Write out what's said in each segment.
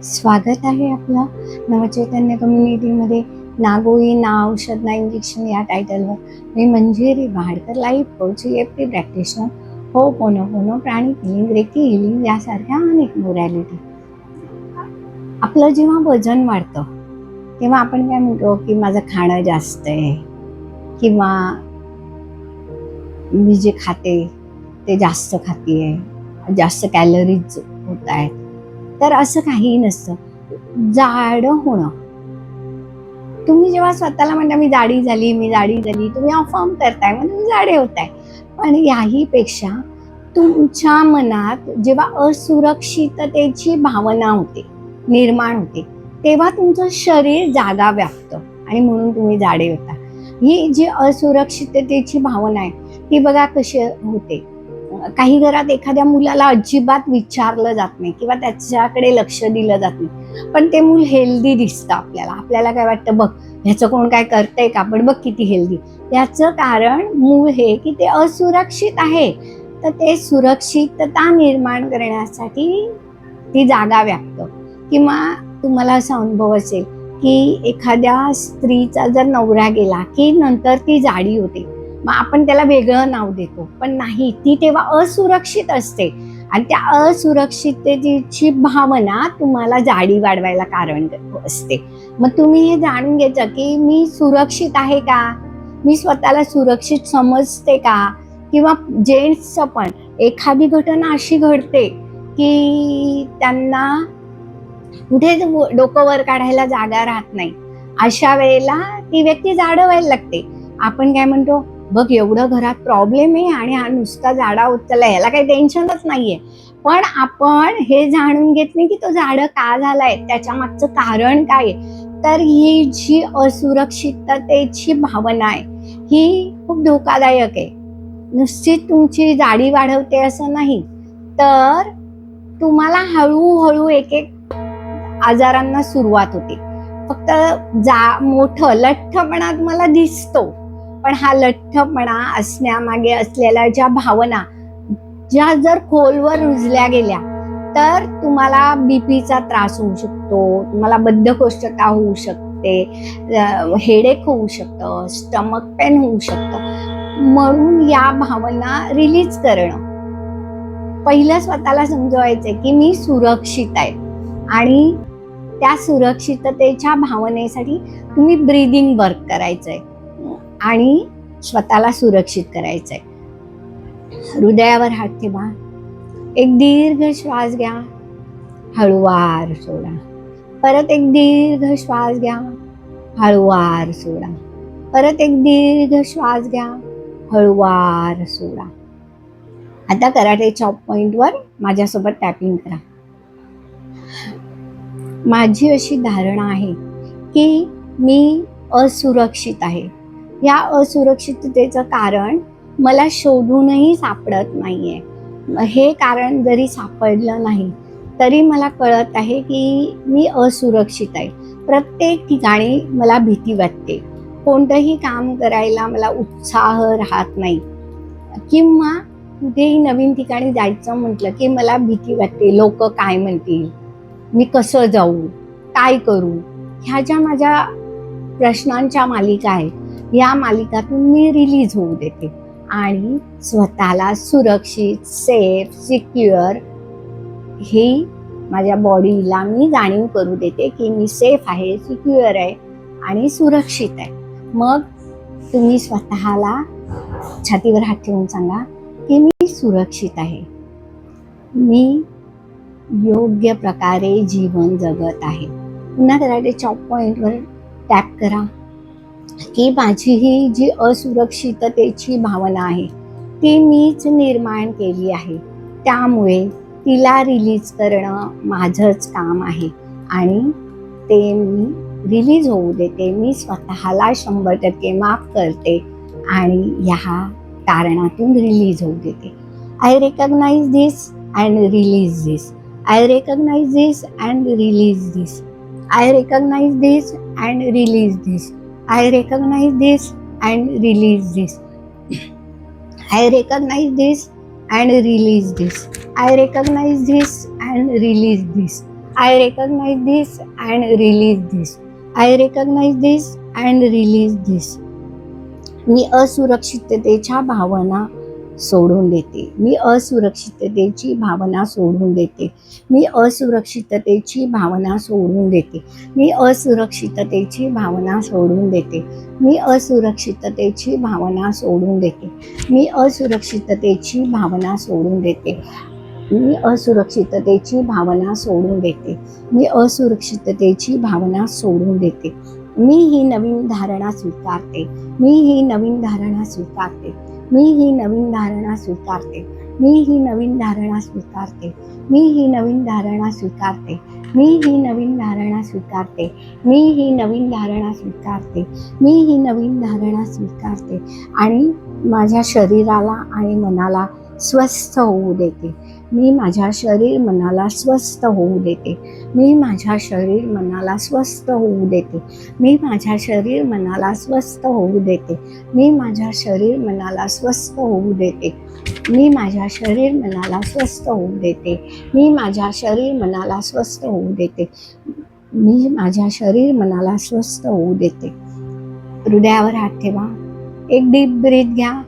स्वागत आहे आपलं नवचैतन्य कम्युनिटीमध्ये. ना गोळी ना औषध ना इंजेक्शन या टायटलवर मी Manjiri Bhadkar, life coach, EFT practitioner, hooponopono, pranic healing, reiki healing यासारख्या अनेक मोडॅलिटी. आपलं जेव्हा वजन वाढतं तेव्हा आपण काय म्हणतो की माझं खाणं जास्त आहे किंवा मी जे खाते ते जास्त खाते, जास्त कॅलरीज होत आहेत. तर असं काही नसतं. जाडं होणं, तुम्ही जेव्हा स्वतःला म्हणता मी जाडी झाली, तुम्ही अफर्म करताय म्हणजे तुम्ही जाडे होताय. पण याही पेक्षा तुमच्या मनात जेव्हा असुरक्षिततेची भावना होते, निर्माण होते, तेव्हा तुमचं शरीर जागा व्यापतं आणि म्हणून तुम्ही जाडे होता. ही जी असुरक्षिततेची भावना आहे ती बघा कशी होते. काही घरात एखाद्या मुलाला अजिबात विचारलं जात नाही किंवा त्याच्याकडे लक्ष दिलं जात नाही, पण ते मूल हेल्दी दिसतं आपल्याला काय वाटतं, बघ ह्याचं कोण काय करतंय का, पण बघ किती हेल्दी. याचं कारण मूळ हे की ते असुरक्षित आहे. तर ते सुरक्षितता निर्माण करण्यासाठी ती जागा व्यापतं. किंवा तुम्हाला असा अनुभव असेल की एखाद्या स्त्रीचा जर नवरा गेला की नंतर ती जाडी होते, मग आपण त्याला वेगळं नाव देतो, पण नाही, ती तेव्हा असुरक्षित असते आणि त्या असुरक्षिततेची भावना तुम्हाला जाडी वाढवायला कारण असते. मग तुम्ही हे जाणून घ्यायचं की मी सुरक्षित आहे का, मी स्वतःला सुरक्षित समजते का. किंवा जेंट्सचं पण एखादी घटना अशी घडते की त्यांना कुठे डोकं वर काढायला जागा राहत नाही, अशा वेळेला ती व्यक्ती जाड व्हायला लागते. आपण काय म्हणतो, बघ एवढं घरात प्रॉब्लेम आहे आणि हा नुसता जाडा होत चाललाय, याला काही टेन्शनच नाहीये. पण आपण हे जाणून घेत नाही की तो जाड का झालाय, त्याच्या मागचं कारण काय. तर ही जी असुरक्षिततेची भावना आहे ही खूप धोकादायक आहे. नुसती तुमची जाडी वाढवते असं नाही, तर तुम्हाला हळूहळू एक एक आजारांना सुरुवात होते. फक्त मोठं लठ्ठपणा तुम्हाला दिसतो, पण हा लठ्ठपणा असण्यामागे असलेल्या ज्या भावना ज्या जर खोलवर रुजल्या गेल्या तर तुम्हाला बीपीचा त्रास होऊ शकतो, तुम्हाला बद्धकोष्ठता होऊ शकते, हेडेक होऊ शकतं, स्टमक पेन होऊ शकतं. म्हणून या भावना रिलीज करणं, पहिलं स्वतःला समजवायचंय की मी सुरक्षित आहे आणि त्या सुरक्षिततेच्या भावनेसाठी तुम्ही ब्रीदिंग वर्क करायचंय आणि स्वतःला सुरक्षित करायचंय. हृदयावर हात ठेवा, एक दीर्घ श्वास घ्या, हळूवार सोडा. परत एक दीर्घ श्वास घ्या, हळूवार सोडा. परत एक दीर्घ श्वास घ्या, हळूवार सोडा. आता कराटे चॉप पॉइंटवर माझ्यासोबत टॅपिंग करा. माझी अशी धारणा आहे की मी असुरक्षित आहे. या असुरक्षिततेचं कारण मला शोधूनही सापडत नाहीये. हे कारण जरी सापडलं नाही तरी मला कळत आहे की मी असुरक्षित आहे. प्रत्येक ठिकाणी मला भीती वाटते, कोणतंही काम करायला मला उत्साह राहत नाही. किंवा कुठेही नवीन ठिकाणी जायचं म्हटलं की मला भीती वाटते, लोक काय म्हणतील, मी कसं जाऊ, काय करू. ह्या ज्या माझ्या प्रश्नांच्या मालिका आहेत, या मालिकातून मी रिलीज होऊ देते आणि स्वतःला सुरक्षित, सेफ, सिक्युअर ही माझ्या बॉडीला मी जाणीव करू देते की मी सेफ आहे, सिक्युअर आहे आणि सुरक्षित आहे. मग तुम्ही स्वतःला छातीवर हात ठेवून सांगा की मी सुरक्षित आहे, मी योग्य प्रकारे जीवन जगत आहे. पुन्हा कराटे चॉप पॉइंटवर टॅप करा की माझी ही जी असुरक्षिततेची भावना आहे ती मीच निर्माण केली आहे, त्यामुळे तिला रिलीज करणं माझंच काम आहे आणि ते मी रिलीज होऊ देते. मी स्वतःला 100% माफ करते आणि ह्या कारणातून रिलीज होऊ देते. I recognise this and release this. I recognize this and release this. I recognize this and release this. I recognize this and release this. I recognize this and release this. I recognize this and release this. I recognise this and release this. I recognise this and release this. मी असुरक्षिततेच्या भावना सोडून देते. मी असुरक्षिततेची भावना सोडून देते. मी असुरक्षिततेची भावना सोडून देते. मी असुरक्षिततेची भावना सोडून देते. मी असुरक्षिततेची भावना सोडून देते. मी असुरक्षिततेची भावना सोडून देते. मी असुरक्षिततेची भावना सोडून देते. मी असुरक्षिततेची भावना सोडून देते. मी ही नवीन धारणा स्वीकारते. मी ही नवीन धारणा स्वीकारते. मी ही नवीन धारणा स्वीकारते. मी ही नवीन धारणा स्वीकारते. मी ही नवीन धारणा स्वीकारते. मी ही नवीन धारणा स्वीकारते. मी ही नवीन धारणा स्वीकारते. मी ही नवीन धारणा स्वीकारते आणि माझ्या शरीराला आणि मनाला स्वस्थ होऊ देते. मी माझ्या शरीर मनाला स्वस्थ होऊ देते. मी माझ्या शरीर मनाला स्वस्थ होऊ देते. मी माझ्या शरीर मनाला स्वस्थ होऊ देते. मी माझ्या शरीर मनाला स्वस्थ होऊ देते. मी माझ्या शरीर मनाला स्वस्थ होऊ देते. मी माझ्या शरीर मनाला स्वस्थ होऊ देते. मी माझ्या शरीर मनाला स्वस्थ होऊ देते. हृदयावर हात ठेवा. एक डीप ब्रीथ घ्या.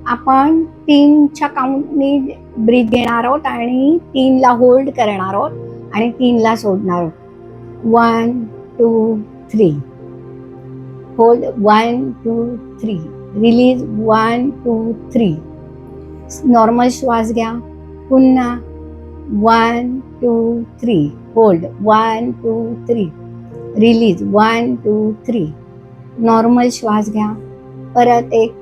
आपण 3च्या काउंटने ब्रीथ घेणार आहोत आणि 3ला होल्ड करणार आहोत आणि 3ला सोडणार आहोत. 1 2 3. होल्ड. 1 2 3. रिलीज. 1 2 3. नॉर्मल श्वास घ्या. पुन्हा 1 2 3. होल्ड. 1 2 3. रिलीज. 1 2 3. नॉर्मल श्वास घ्या. परत एक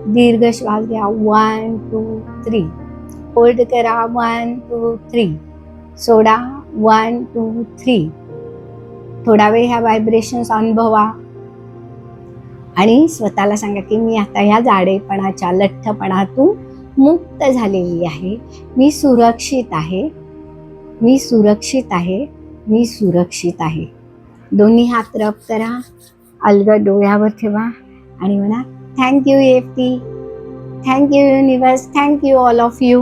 दीर्घ श्वास घ्या. 1 2 3. होल्ड करा. 1 2 3. सोडा. 1 2 3. थोडा वेळ ह्या व्हायब्रेशन्स अनुभवा आणि स्वतःला सांगा की मी आता ह्या जाडेपणाच्या लठ्ठपणातून मुक्त झालेली आहे. मी सुरक्षित आहे. मी सुरक्षित आहे. मी सुरक्षित आहे. दोन्ही हात रब करा. अलगद डोळ्यावर ठेवा आणि म्हणा thank you EFT. Thank you universe. Thank you all of you.